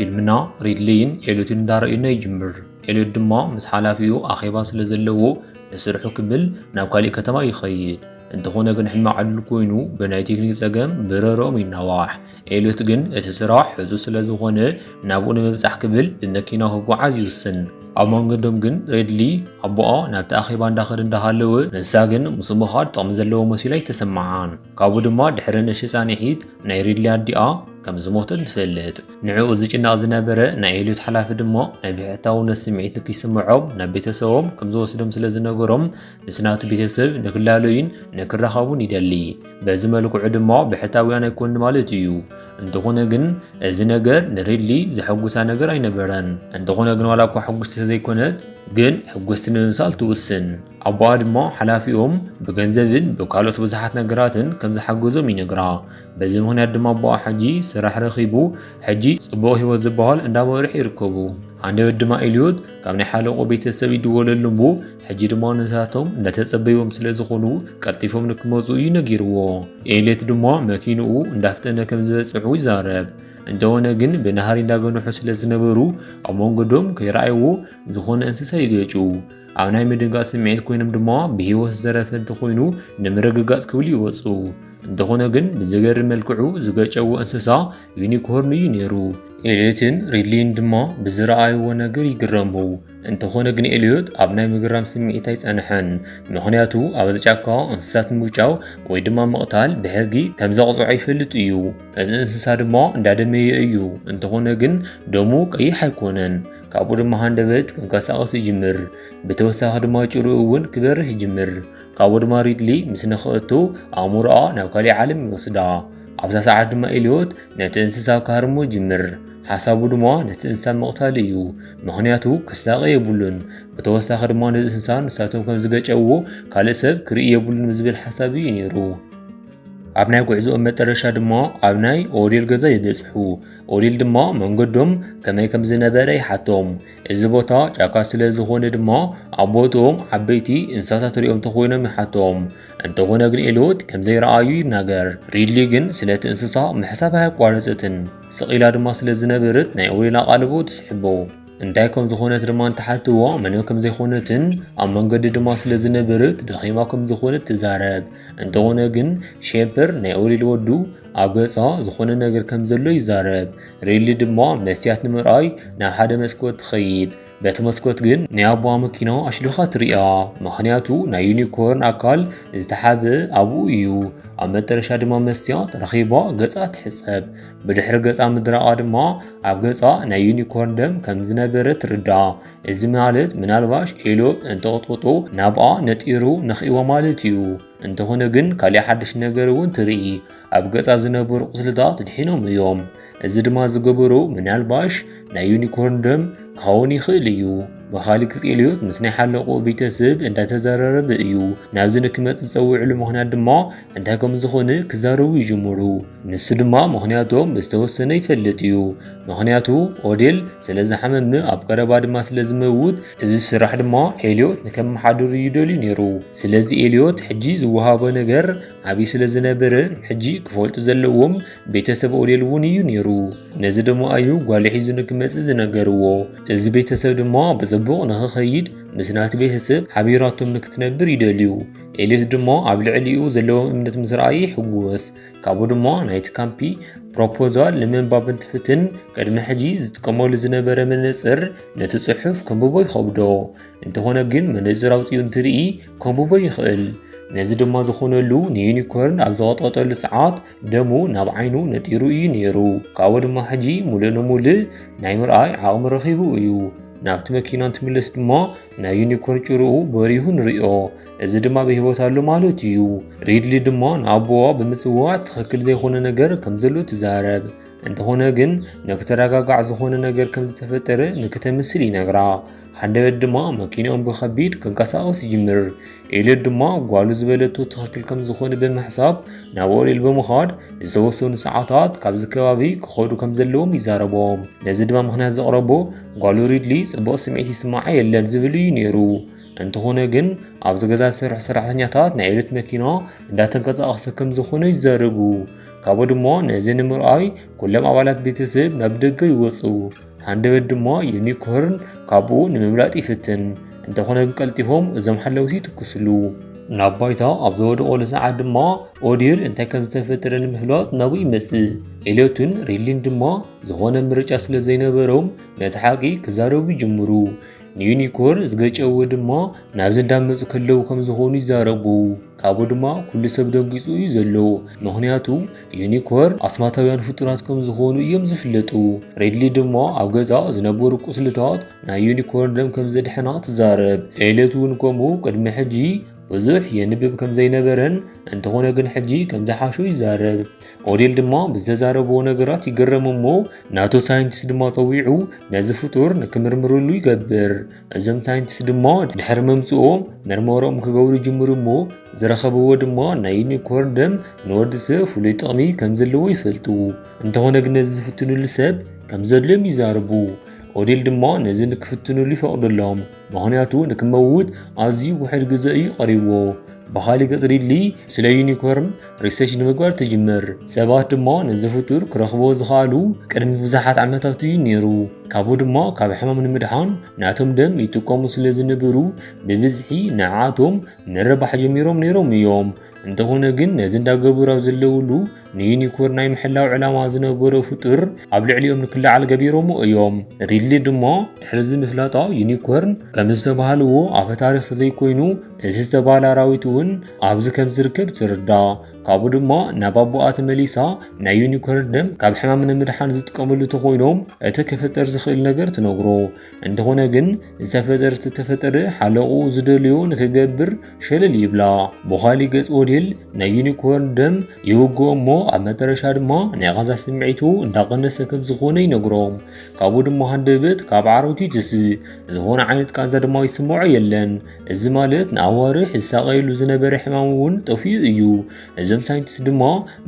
ፊልምና ሪድሊን ኤልዮትን እንዳርአዩና ይጅምር ኤልዮት ድማ ምስ ሓላፊኡ ኣኼባ ስለ ዘለዎ ንስርሑ ክብል ናብ ካሊእ ከተማ ይኸይድ እንተኾነ ግን ሕማቕ ዓድሉ ኮይኑ ብናይ ቴክኒክ ፀገም በረሮኦም ይናዋሕ ኤልዮት ግን እቲ ስራሕ ሕዙ ስለ ዝኾነ ናብኡ ንምብፃሕ ክብል ብመኪና ክጓዓዝ ይውስን ኣብ መንገዶም ግን ሬድሊ ኣቦኣ ናብቲ ኣኼባ እንዳኸደ እንዳሃለወ ንሳ ግን ምስ ምኻድ ጥቕሚ ዘለዎ መሲላ ይተሰምዓን ካብኡ ድማ ድሕሪ ንእሽቶ ፃኒሒት ናይ ሬድሊ ኣዲኣ ከም ዝሞተት ትፈልጥ ንዕኡ ዝጭናቕ ዝነበረ ናይ ኤልዮት ሓላፊ ድማ ናይ ብሕታውነት ስምዒት ንከይስምዖም ናብ ቤተሰቦም ከም ዝወስዶም ስለ ዝነገሮም ምስ ናቱ ቤተሰብ ንክላለዩን ንክራኸቡን ይደሊ በዚ መልክዑ ድማ ብሕታውያን ኣይኮኑ ማለት እዩ እንተኾነ ግን እዚ ነገር ንሬድሊ ዘሐጉሳ ነገር ኣይነበረን እንተኾነ ግን ዋላ እኳ ሕጉስቲ ዘይኮነት ግን ሕጉስቲ ንምምሳል ትውስን ኣቦኣ ድማ ሓላፊኦም ብገንዘብን ብካልኦት ብዙሓት ነገራትን ከም ዝሓገዞም ይነግራ በዚ ምክንያት ድማ ኣቦኣ ሕጂ ስራሕ ረኺቡ ሕጂ ጽቡቕ ህይወት ዝበሃል እንዳመርሑ ይርከቡ አንደበት ድማ ኤልዮት ካብ ናይ ሓለቆ ቤተሰብ ይድወለሉ እሞ ሕጂ ድማ ንሳቶም እንዳተጸበይዎም ስለ ዝኾኑ ቀልጢፎም ንክመፁ እዩ ነጊርዎ ኤልዮት ድማ መኪንኡ እንዳፍጠነ ከም ዝበፅሑ ይዛረብ እንተኾነ ግን ብናሃሪ እንዳገንሑ ስለ ዝነበሩ ኣብ መንገዶም ከይረኣይዎ ዝኾነ እንስሳ ይገጩ ኣብ ናይ ምድንጋፅ ስምዒት ኮይኖም ድማ ብሂወት ዝተረፈ እንተኾይኑ ንምርግጋፅ ክብሉ ይወፁ እንተኾነ ግን ብዘገርም መልክዑ ዝገጨዎ እንስሳ ዩኒኮርን እዩ ነይሩ ኤልዮትን ሪድሊን ድማ ብዝረኣይዎ ነገር ይግረሙ እንተኾነ ግን ኤልዮት ኣብ ናይ ምግራም ስምዒት ኣይጸንሐን ምክንያቱ ኣብ ጫካ እንስሳት ምውጫው ወይ ድማ መቕታል ብሕጊ ከም ዘቕፅዖ ይፈልጥ እዩ እዚ እንስሳ ድማ እንዳደመየ እዩ እንተኾነ ግን ደሙ ቀይሕ ኣይኮነን ካብኡ ድማ ሃንደበት ክንቀሳቐስ ይጅምር ብተወሳኺ ድማ ጭርኡ እውን ክበርህ ይጅምር ካብኡ ድማ ሪድሊ ምስ ነኽእቱ ኣእምሮኣ ናብ ካሊእ ዓለም ይወስዳ ኣብዛ ሰዓት ድማ ኤልዮት ነቲ እንስሳ ካርሞ ይጅምር ሓሳቡ ድማ ነቲ እንስሳ መቕታል እዩ ምክንያቱ ክሳቐ የብሉን ብተወሳኺ ድማ ነቲ እንስሳ ንሳቶም ከም ዝገጨዎ ካልእ ሰብ ክርኢ የብሉን ዝብል ሓሳብ እዩ ነይሩ ኣብ ናይ ጉዕዞኦም መጨረሻ ድማ ኣብ ናይ ኦዴል ገዛ ይበፅሑ ኦዴል ድማ መንገዶም ከመይ ከም ዝነበረ ይሓቶም እዚ ቦታ ጫካ ስለ ዝኾነ ድማ ኣብ ቦታኦም ዓበይቲ እንስሳታት ሪኦም ተኾይኖም ይሓቶም እንተኾነ ግን ኤልዮት ከም ዘይረኣዩ ይናገር ሪድሊ ግን ስለቲ እንስሳ ምሕሳብ ኣያቋረፀትን ስቂላ ድማ ስለ ዝነበረት ናይ ኦዴል ኣቓልቦ ትስሕቦ እንታይ ከም ዝኾነት ድማ እንተሓትዎ ምንም ከም ዘይኾነትን ኣብ መንገዲ ድማ ስለ ዝነበረት ደኺማ ከም ዝኾነት ትዛረብ እንተኾነ ግን ሼፐር ናይ ኦዴል ወዱ ኣብ ገጻ ዝኾነ ነገር ከም ዘሎ ይዛረብ ሪድሊ ድማ መስትያት ንምርኣይ ናብ ሓደ መስኮት ትኸይድ በቲ መስኮት ግን ናይ ኣቦኣ መኪና ኣሽሊኻ ትሪኣ ምክንያቱ ናይ ዩኒኮርን ኣካል ዝተሓበ ኣብኡ እዩ ኣብ መጨረሻ ድማ መስትያት ረኺባ ገጻ ትሕፀብ ብድሕሪ ገጻ ምድራቓ ድማ ኣብ ገጻ ናይ ዩኒኮርን ደም ከም ዝነበረ ትርዳእ እዚ ማለት ምናልባሽ ኤልዮት እንተቕጥቅጡ ናብኣ ነጢሩ ንኽእዋ ማለት እዩ እንተኾነ ግን ካሊእ ሓድሽ ነገር እውን ትርኢ ኣብ ገጻ ዝነበሩ ቁስልታት ድሒኖም እዮም እዚ ድማ ዝገበሩ ምናልባሽ ናይ ዩኒኮርን ደም ክኸውን ይኽእል እዩ ብኻሊእ ገጽ ኤልዮት ምስ ናይ ሓለቆ ቤተሰብ እንዳተዘራረበ እዩ ናብዚ ንክመፅእ ዝፀውዕሉ ምክንያት ድማ እንታይ ከም ዝኾነ ክዛረቡ ይጅምሩ ንሱ ድማ ምክንያቶም ብዝተወሰነ ይፈልጥ እዩ ምክንያቱ ኦዴል ስለ ዝሓመመ ኣብ ቀረባ ድማ ስለ ዝመውት እዚ ስራሕ ድማ ኤልዮት ንከመሓድሩ ይደልዩ ነይሩ ስለዚ ኤልዮት ሕጂ ዝወሃቦ ነገር ዓብይ ስለ ዝነበረ ሕጂ ክፈልጡ ዘለዎም ቤተሰብ ኦዴል እውን እዩ ነይሩ ነዚ ድማ እዩ ጓል ሒዙ ንክመፅእ ዝነገርዎ እዚ ቤተሰብ ድማ ብፅቡቕ ንኽኸይድ ምስ ናቲ ቤተሰብ ሓቢራቶም ንክትነብር ይደልዩ ኤልዮት ድማ ኣብ ልዕሊኡ ዘለዎም እምነት ምስ ረኣየ ይሕወስ ካብኡ ድማ ናይቲ ካምፒ ፕሮፖዛል ንምንባብ እንትፍትን ቅድሚ ሕጂ ዝጥቀመሉ ዝነበረ መነፅር ነቲ ፅሑፍ ከንብቦ ይኸብዶ እንተኾነ ግን መነፅር ኣውፂኡ እንትርኢ ከንብቦ ይኽእል ነዚ ድማ ዝኾነሉ ንዩኒኮርን ኣብ ዝቐጥቀጠሉ ሰዓት ደሙ ናብ ዓይኑ ነጢሩ እዩ ነይሩ ካብኡ ድማ ሕጂ ሙሉእ ንሙሉእ ናይ ምርኣይ ዓቕሚ ረኺቡ እዩ ናብቲ መኪና እንትምለስ ድማ ናይ ዩኒኮርን ጭርኡ በሪሁ ንሪኦ እዚ ድማ ብሂወት ኣሎ ማለት እዩ ሪድሊ ድማ ንኣቦኣ ብምፅዋዕ ትኽክል ዘይኮነ ነገር ከም ዘሎ ትዛረብ እንተኾነ ግን ንክተረጋጋዕ ዝኾነ ነገር ከም ዝተፈጠረ ንክተምስል ይነግራ ሃንደበት ድማ መኪናኦም ብኸቢድ ክንቀሳቐስ ይጅምር ኤልዮት ድማ ጓሉ ዝበለቶ ትኽክል ከም ዝኾነ ብምሕሳብ ናብ ኦዴል ብምኻድ ዝተወሰኑ ሰዓታት ካብዚ ከባቢ ክኸዱ ከም ዘለዎም ይዛረቦም ነዚ ድማ ምክንያት ዘቕረቦ ጓሉ ሪድሊ ጽቡቕ ስምዒት ይስማዓ የለን ዝብል እዩ ነይሩ እንተኾነ ግን ኣብዚ ገዛ ዝሰርሑ ሰራሕተኛታት ናይ ኤልዮት መኪና እንዳተንቀሳቐሰ ከም ዝኾነ ይዛረቡ ካብኡ ድማ ነዚ ንምርኣይ ኩሎም ኣባላት ቤተሰብ ናብ ደገ ይወፁ። ሃንደበት ድማ ዩኒኮርን ካብኡ ንምምላጥ ይፍትን። እንተኾነ ግን ቀልጢፎም እዞም ሓለውቲ ትኩስሉ። ናብ ባይታ ኣብ ዝወደቐሉ ሰዓት ድማ ኦዲል እንታይ ከም ዝተፈጠረ ንምፍላጥ ናብኡ ይመጽእ። ኤልዮትን ሪድሊን ድማ ዝኾነ ምርጫ ስለ ዘይነበሮም ነቲ ሓቂ ክዛረቡ ይጅምሩ። ንዩኒኮርን ዝገጨዎ ድማ ናብዚ እንዳመፁ ከለዉ ከም ዝኾኑ ይዛረቡ። ካብኡ ድማ ኩሉ ሰብ ደንጊጹ እዩ ዘሎ። ምክንያቱ ዩኒኮርን ኣስማታውያን ፍጡራት ከም ዝኾኑ እዮም ዝፍለጡ። ሬድሊ ድማ ኣብ ገዛ ዝነበሩ ቁስልታት ናይ ዩኒኮርን ደም ከም ዘድሕና ትዛረብ። ኤልዮት እውን ከምኡ ቅድሚ ሕጂ ብዙሕ የንብብ ከም ዘይነበረን እንተኾነ ግን ሕጂ ከም ዝሓሹ ይዛረብ። ኦዴል ድማ ብዝተዛረብዎ ነገራት ይገረም እሞ ናቶ ሳይንቲስት ድማ ፀዊዑ ነዚ ፍጡር ንክምርምርሉ ይገብር። እዞም ሳይንቲስት ድማ ድሕሪ መምፅኦም መርመሮም ክገብሩ ይጅምሩ እሞ ዝረኸብዎ ድማ ናይ ዩኒኮርን ደም ንወዲ ሰብ ፍሉይ ጥቕሚ ከም ዘለዎ ይፈልጡ። እንተኾነ ግን ነዚ ዝፍትንሉ ሰብ ከም ዘድልዮም ይዛረቡ። ኦዴል ድማ ነዚ ንክፍትንሉ ይፈቅደሎም። ምክንያቱ ንክመውት ኣዝዩ ውሕድ ግዜ እዩ ቀሪብዎ። ብኻሊእ ገጽ ሪድሊ ስለ ዩኒኮርን ሪሰርች ንምግባር ትጅምር። ሰባት ድማ ነዚ ፍጡር ክረኽቦ ዝኽኣሉ ቅድሚ ብዙሓት ዓመታት እዩ ነይሩ። ካብኡ ድማ ካብ ሕማም ንምድሓን ናቶም ደም ይጥቀሙ ስለ ዝነበሩ ብብዝሒ ንዓቶም ምርባሕ ጀሚሮም ነይሮም እዮም። እንተኾነ ግን ነዚ እንዳገበሩ ኣብ ዘለውሉ ንዩኒኮርን ናይ ምሕላው ዕላማ ዝነበሮ ፍጡር ኣብ ልዕሊኦም ንክለዓል ገቢሮሞ እዮም። ሪድሊ ድማ ድሕሪ ምፍላጣ ዩኒኮርን ከም ዝተባሃልዎ ኣፈ ታሪክ ተዘይኮይኑ እዚ ዝተባሃለ ኣራዊት እውን ኣብዚ ከም ዝርከብ ትርዳ። ካብኡ ድማ ናብ ኣቦኣ ተመሊሳ ናይ ዩኒኮርን ደም ካብ ሕማም ንምድሓን ዝጥቀመሉ ተኮይኖም እቲ ክፍጠር ዝኽእል ነገር ትነግሮ። እንተኾነ ግን ዝተፈጠረ ሓለቑ ዝደልዮ ንክገብር ሸለል ይብላ። ብኻሊእ ገጽ ኦዴል ናይ ዩኒኮርን ደም ይውግኦ እሞ ኣብ መጨረሻ ድማ ናይ ቃዛ ስምዒቱ እንዳቀነሰ ከም ዝኾነ ይነግሮም። ካብኡ ድማ ሃንደበት ካብ ዓረውቲ ትስእ። ዝኾነ ዓይነት ቃንዛ ድማ ይስምዖ የለን። እዚ ማለት ንኣዋርሕ ዝሳቀየሉ ዝነበረ ሕማም እውን ጠፊኡ እዩ። እዞም ሳይንቲስት ድማ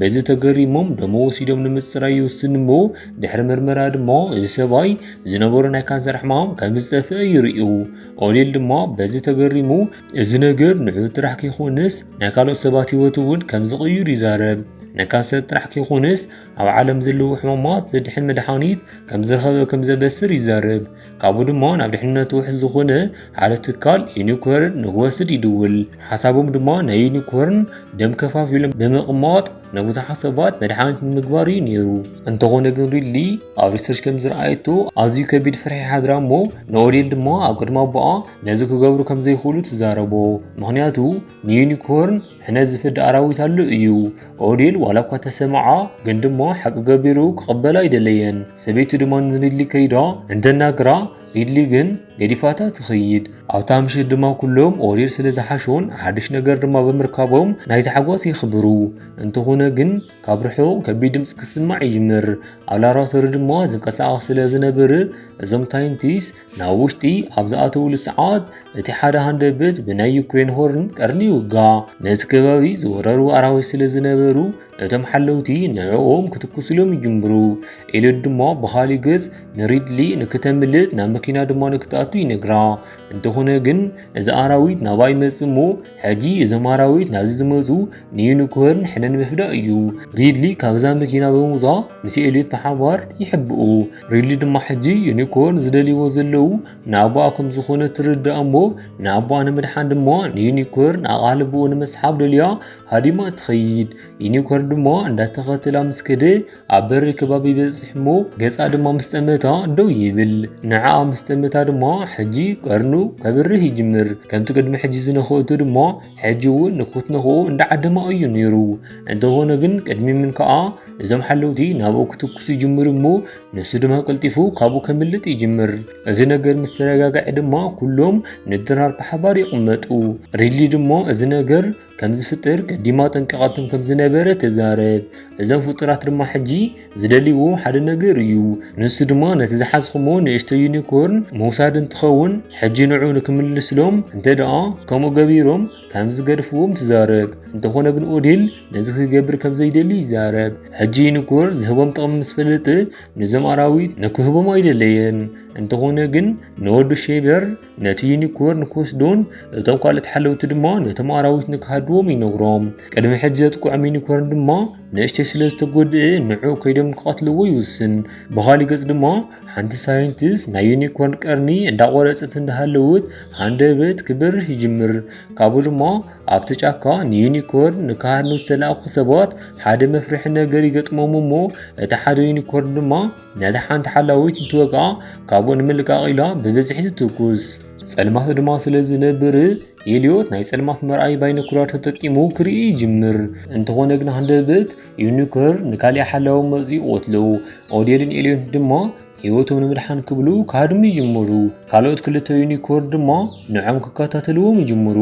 በዚ ተገሪሞም ደሞ ወሲዶም ንምፅራይ ይወስን እሞ ድሕሪ ምርመራ ድማ እዚ ሰብኣይ ዝነበሮ ናይ ካንሰር ሕማም ከም ዝጠፍአ ይርእዩ። ኦዴል ድማ በዚ ተገሪሙ እዚ ነገር ንዑ ጥራሕ ከይኾንስ ናይ ካልኦት ሰባት ሂወት እውን ከም ዝቕይር ይዛረብ። ናይ ካንሰር ጥራሕ ከይኾንስ ኣብ ዓለም ዘለዉ ሕማማት ዘድሕን መድሓኒት ከም ዝረኸበ ከም ዘበስር ይዛረብ። ካብኡ ድማ ናብ ድሕንነቱ ውሕስ ዝኾነ ሓደ ትካል ዩኒኮርን ንክወስድ ይድውል። ሓሳቦም ድማ ናይ ዩኒኮርን ደም ከፋፊሎም ብምቕማጥ ንብዙሓት ሰባት መድሓኒት ንምግባር እዩ ነይሩ። እንተኾነ ግን ሪድሊ ኣብ ሪሰርች ከም ዝረኣየቶ ኣዝዩ ከቢድ ፍርሒ ሓድራ እሞ ንኦዴል ድማ ኣብ ቅድሚ ኣቦኣ ነዚ ክገብሩ ከም ዘይኽእሉ ትዛረቦ። ምክንያቱ ንዩኒኮርን ሕነ ዝፍድእ ኣራዊት ኣሎ እዩ። ኦዴል ዋላ እኳ ተሰምዓ ግን ድማ ሓቂ ገቢሩ ክቕበላ ኣይደለየን። ሰበይቱ ድማ ንሪድሊ ከይዳ እንተናግራ ሪድሊ ግን ገዲፋታ ትኸይድ። ኣብታ ምሽት ድማ ኩሎም ኦዴል ስለ ዝሓሾን ሓድሽ ነገር ድማ ብምርካቦም ናይቲ ሓጎስ ይኽብሩ። እንተኾነ ግን ካብ ርሑቕ ከቢድ ድምፂ ክስማዕ ይጅምር። ኣብ ላቦራቶሪ ድማ ዝንቀሳቐስ ስለ ዝነበረ እዞም ሳይንቲስት ናብ ውሽጢ ኣብ ዝኣተውሉ ሰዓት እቲ ሓደ ሃንደበት ብናይ ዩክሬን ሆርን ቀርኒ ይውጋእ። ነቲ ከባቢ ዝወረሩ ኣራዊት ስለ ዝነበሩ እቶም ሓለውቲ ንዕኦም ክትኩስሎም ይጅምሩ። ኤልዮት ድማ ብኻሊእ ገጽ ንሪድሊ ንክተምልጥ ናብ መኪና ድማ ንክትኣቱ ይነግራ። እንተኾነ ግን እዚ ኣራዊት ናብኣ ይመጽእ እሞ ሕጂ እዞም ኣራዊት ናብዚ ዝመፁ ንዩኒኮርን ሕነ ንምፍዳእ እዩ። ሪድሊ ካብዛ መኪና ብምውፃእ ምስ ኤልዮት ብሓባር ይሕብኡ። ሪድሊ ድማ ሕጂ ዩኒኮርን ዝደልይዎ ዘለዉ ንኣቦኣ ከም ዝኾነ ትርዳእ እሞ ንኣቦኣ ንምድሓን ድማ ንዩኒኮርን ኣቓልብኡ ንምስሓብ ደልያ ሃዲማ ትኸይድ። ዩኒኮርን ድማ እንዳተኸተላ ምስ ከደ ኣብ በሪ ከባቢ ይበፅሕ እሞ ገጻ ድማ ምስ ጠመታ ደው ይብል። ንዓኣ ምስ ጠመታ ድማ ሕጂ ቀርኑ ከብርህ ይጅምር። ከምቲ ቅድሚ ሕጂ ዝነኽእቱ ድማ ሕጂ እውን ንክትነኽኦ እንዳዓደማ እዩ ነይሩ። እንተኾነ ግን ቅድሚ ምን ከዓ እዞም ሓለውቲ ናብኡ ክትኩሱ ይጅምሩ እሞ ንሱ ድማ ቀልጢፉ ካብኡ ከምልጥ ይጅምር። እዚ ነገር ምስ ተረጋግዐ ድማ ኩሎም ንድራር ብሓባር ይቕመጡ። ሪድሊ ድማ እዚ ነገር ከም ዝፍጠር ቀዲማ ጠንቀቓቶም ከም ዝነበረ ተዛረብ። እዞም ፍጡራት ድማ ሕጂ ዝደልይዎ ሓደ ነገር እዩ። ንሱ ድማ ነቲ ዝሓዝኹሞ ንእሽቶ ዩኒኮርን ምውሳድ እንትኸውን ሕጂ ንዑ ንክምልስሎም እንተ ደኣ ከምኡ ገቢሮም كم زقرفوم تزارب انتخونا جن أوديل نزخ جبر كم زي دلي زارب حجي يونيكورن زهبم طقم مسفلته نزم أراويت نكهبم ما يدلين انتخونا جن نود الشيبر نتي يونيكورن كوسدون تم قالت حلو تدما نتم أراويت نكهدوم ينغرام قدم حجتكو عم يونيكورن دما نشتي سلز تقود نعو كيدم قاتلو ويوسن بخالي قص دما حانت ساينتس نا يونيكورن قرني اندا قرصت اندهالوت هاندبت كبر يجمر كابو دما ابت ጫካ ዩኒኮርን ንካህኑ ዝተላእኹ ሰባት ሓደ መፍርሒ ነገር ይገጥሞም እሞ እቲ ሓደ ዩኒኮርን ድማ ነታ ሓንቲ ሓላዊት እንትወግዓ ካብኡ ንምልቃቕ ኢላ ብበዝሒ ትትኩስ ጸልማት ድማ ስለ ዝነብር ኤልዮት ናይ ጸልማት መርኣይ ባይነኩላር ተጠቂሙ ክርኢ ይጅምር እንተኾነ ግን ሃንደበት ዩኒኮርን ንካልእ ሓላዊ መፅኡ ቆትለው ኦዴልን ኤልዮት ድማ ህይወቶም ንምድሓን ክብሉ ካድሚ ይጅምሩ ካልኦት ክልተ ዩኒኮርን ድማ ንዖም ክከታተልዎም ይጅምሩ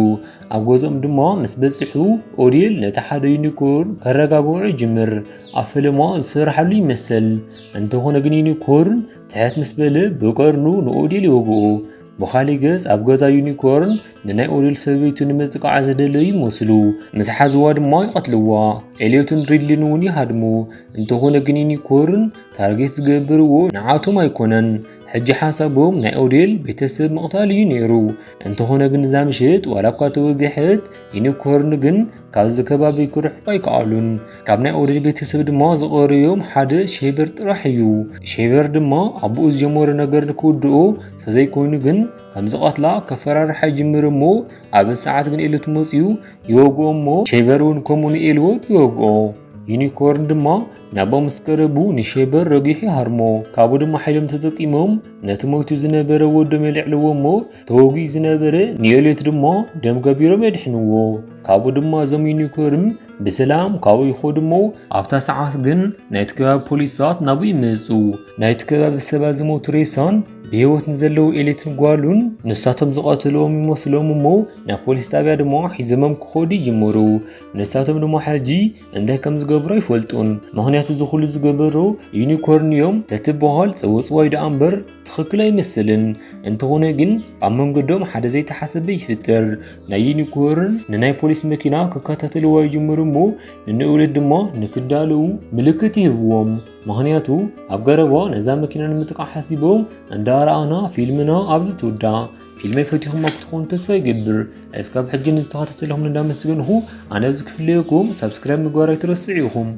ኣብ ገዝኦም ድማ ምስ በፂሑ ኦዴል ነቲ ሓደ ዩኒኮርን ከረጋግዑ ይጅምር ኣብ ፊልማ ዝስራሓሉ ይመስል እንተኾነ ግን ዩኒኮርን ትሕት ምስ በለ ብቀርኑ ንኦዴል ይወግኦ بخالي جز أبغى يونيكورن نناي أوريل سويتو نمتك عزدلي مسلو مسح زواد ما يقتلوا إليوتن ريدلينوني هادمو انتو هنا جنيني كورن تارجيت جبرو نعاتو ما يكونن حج حسابهم ناي أوريل بيتسب مقتالي نيرو انتو هنا جن زامشت ولا قاتو جحد يونيكورن جن كاز كبابي كرح بايقالون كابنا أوريل بيتسب دما زغوريوم حدا شيبر ترحيو شيبر دما أبوز جمهور نجر كودو سزي كونو جن كم زقاتلا كفرار حجمرمو عبد ساعات جن إلو تموسيو يوغو مو شيبرون كوموني إلوت يوغو ዩኒኮርን ድማ ናቦም ስቀረቡ ንሸበር ረጊሒ ሃርሞ ካብኡ ድማ ሓይሎም ተጠቂሞም ነቲ ሞይቱ ዝነበረ ወዶም የልዕልዎሞ ተወጊ ዝነበረ ንኤልዮት ድማ ደም ገቢሮም የድሕንዎ ካብኡ ድማ እዞም ዩኒኮርን ብሰላም ካብኡ ይኸዱሞ ኣብታ ሰዓት ግን ናይቲ ከባቢ ፖሊሳት ናብኡ ይመፁ ናይቲ ከባቢ ሰባት ዝሞቱ ሬሳን بهوت نزلوا إليتن قالون نساتهم زقاتلهم يمثلهم مو نابوليس تابع دمو حزمم كخودي جمرو نساتهم دمو حاجي عندها كم زقبرو يفولتون مهنيات الزخول زقبرو يونيكورنيوم تتبوهال سوص وايد أمبر تخكلا يمثلن انتهونا جن عمم قدوم حدا زي تحسب يفتر نا يونيكورن نناي بوليس مكينا ككاتتلوا يجمرو مو ننقول دمو نكدالو ملكتي هوام مهنياتو أبقربوا نزام مكينا نمتقع حسيبهم عند رأنا فيلمنا أبز تودا فيلم يفتيهم مقطعون تسوي جبر اسكاب حجين استخدمت لهم ندام السجن هو أنا أذكر لكم سبسكرايب مقارنة ترسعيهم